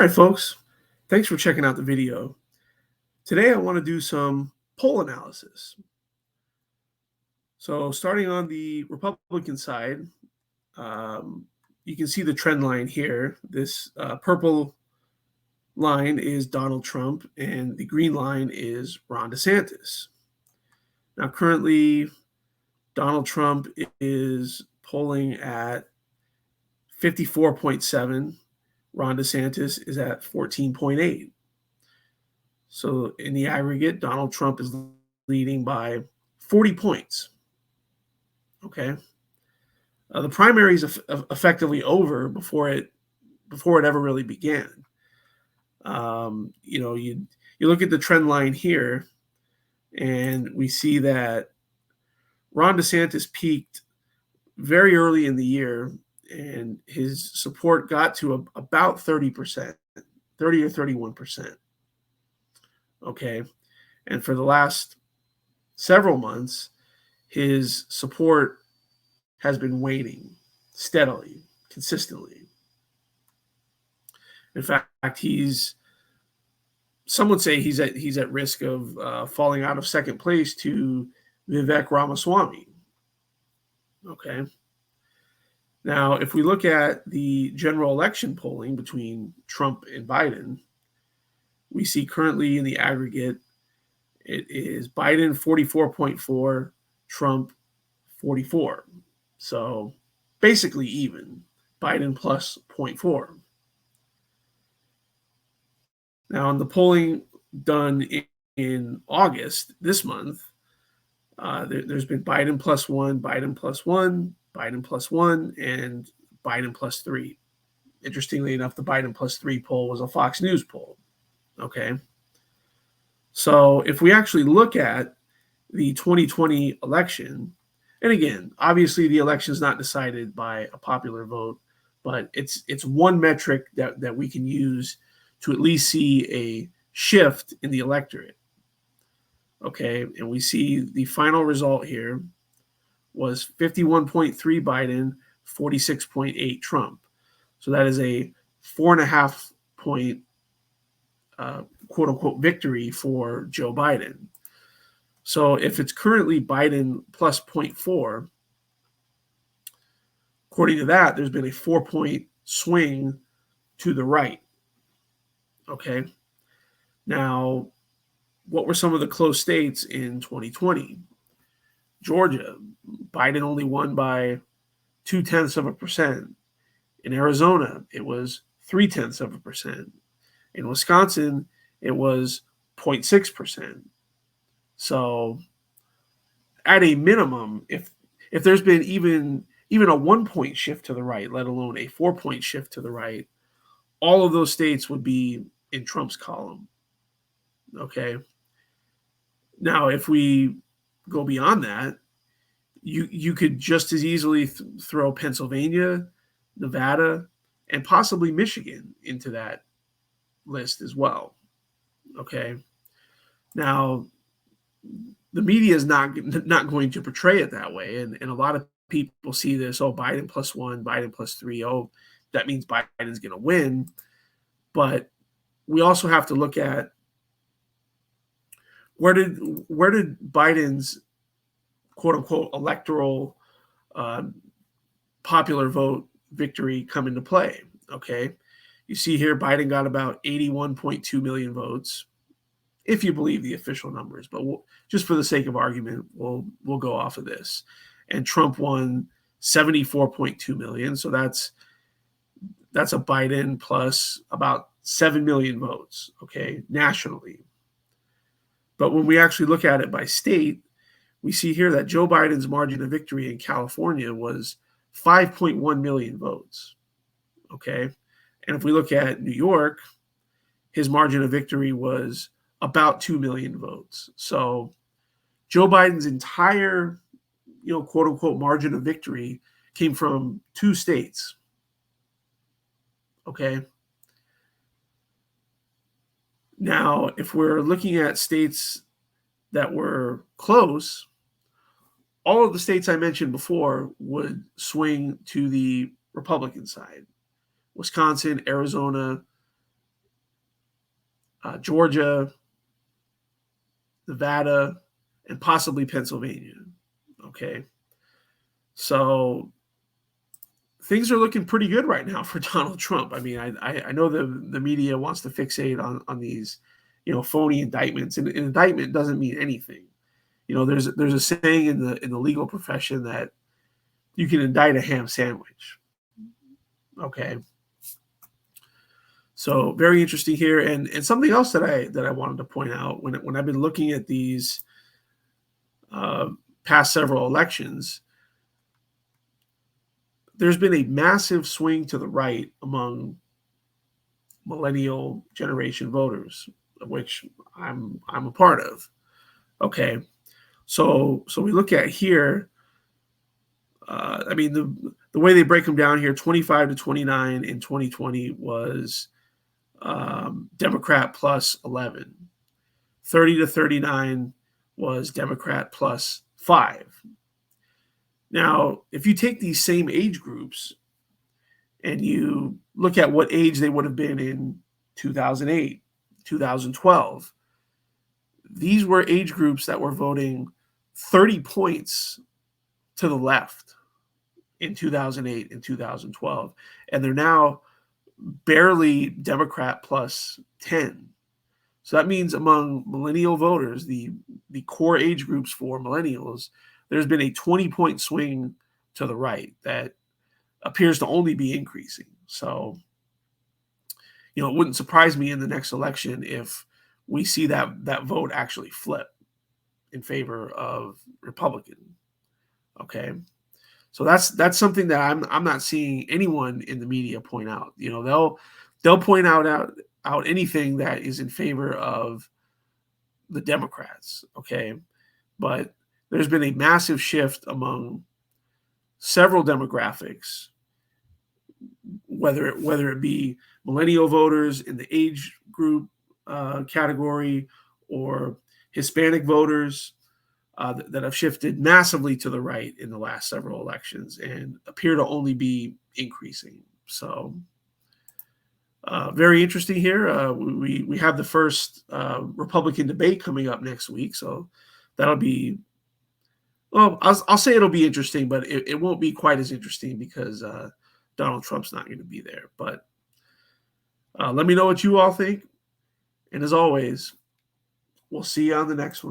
right, folks. Thanks for checking out the video. Today, I want to do some poll analysis. So, starting on the Republican side, um, you can see the trend line here. This purple line is Donald Trump, and the green line is Ron DeSantis. Now, currently, Donald Trump is polling at 54.7. Ron DeSantis is at 14.8. So in the aggregate, Donald Trump is leading by 40 points. Okay. The primary is effectively over before it ever really began. You look at the trend line here, and we see that Ron DeSantis peaked very early in the year, and his support got to about 30%, 30 or 31%. Okay. And for the last several months, his support has been waning steadily, consistently. In fact, some would say he's at risk of falling out of second place to Vivek Ramaswamy. Okay. Now, if we look at the general election polling between Trump and Biden, we see currently in the aggregate, it is Biden 44.4, Trump 44. So basically even, Biden plus 0.4. Now, in the polling done in August this month, there's been Biden plus 1, Biden plus 1, Biden plus 1, and Biden plus 3. Interestingly enough, the Biden plus 3 poll was a Fox News poll. Okay. So if we actually look at the 2020 election, and again, obviously the election is not decided by a popular vote, but it's one metric that we can use to at least see a shift in the electorate. Okay, and we see the final result here was 51.3 Biden, 46.8 Trump. So that is a 4.5 point quote unquote victory for Joe Biden. So if it's currently Biden plus 0.4, according to that, there's been a 4-point swing to the right. Okay. Now, what were some of the close states in 2020? Georgia, Biden only won by 0.2%. In Arizona, it was 0.3%. In Wisconsin, it was 0.6%. So at a minimum, if there's been even a 1-point shift to the right, let alone a 4-point shift to the right, all of those states would be in Trump's column. Okay. Now, if we go beyond that, you could just as easily throw Pennsylvania, Nevada, and possibly Michigan into that list as well. Okay. Now, the media is not going to portray it that way, and a lot of people see this, oh, Biden plus 1, Biden plus 3, oh, that means Biden's going to win. But we also have to look at where did Biden's quote unquote electoral popular vote victory come into play. Okay, you see here Biden got about 81.2 million votes, if you believe the official numbers, but just for the sake of argument, we'll go off of this. And Trump won 74.2 million, so that's a Biden plus about 7 million votes, okay, nationally. But when we actually look at it by state, we see here that Joe Biden's margin of victory in California was 5.1 million votes, okay? And if we look at New York, his margin of victory was about 2 million votes. So Joe Biden's entire, quote unquote margin of victory came from 2 states. Okay. Now, if we're looking at states that were close, all of the states I mentioned before would swing to the Republican side. Wisconsin, Arizona, Georgia, Nevada, and possibly Pennsylvania. Okay. So things are looking pretty good right now for Donald Trump. I mean, I know the media wants to fixate on these, phony indictments, and an indictment doesn't mean anything. There's a saying in the legal profession that you can indict a ham sandwich. Okay. So very interesting here, and something else that I wanted to point out when I've been looking at these past several elections, there's been a massive swing to the right among millennial generation voters, of which I'm a part of. Okay, so we look at here. I mean, the way they break them down here, 25 to 29 in 2020 was Democrat plus 11. 30 to 39 was Democrat plus 5. Now, if you take these same age groups and you look at what age they would have been in 2008, 2012, these were age groups that were voting 30 points to the left in 2008 and 2012. And they're now barely Democrat plus 10. So that means among millennial voters, the core age groups for millennials, there's been a 20-point swing to the right that appears to only be increasing. So, it wouldn't surprise me in the next election if we see that vote actually flip in favor of Republican. Okay. So that's something that I'm not seeing anyone in the media point out. They'll point out anything that is in favor of the Democrats. Okay. But there's been a massive shift among several demographics, whether it be millennial voters in the age group category or Hispanic voters that have shifted massively to the right in the last several elections and appear to only be increasing. So very interesting here. We have the first Republican debate coming up next week, so that'll be. Well, I'll say it'll be interesting, but it won't be quite as interesting because Donald Trump's not going to be there. But let me know what you all think. And as always, we'll see you on the next one.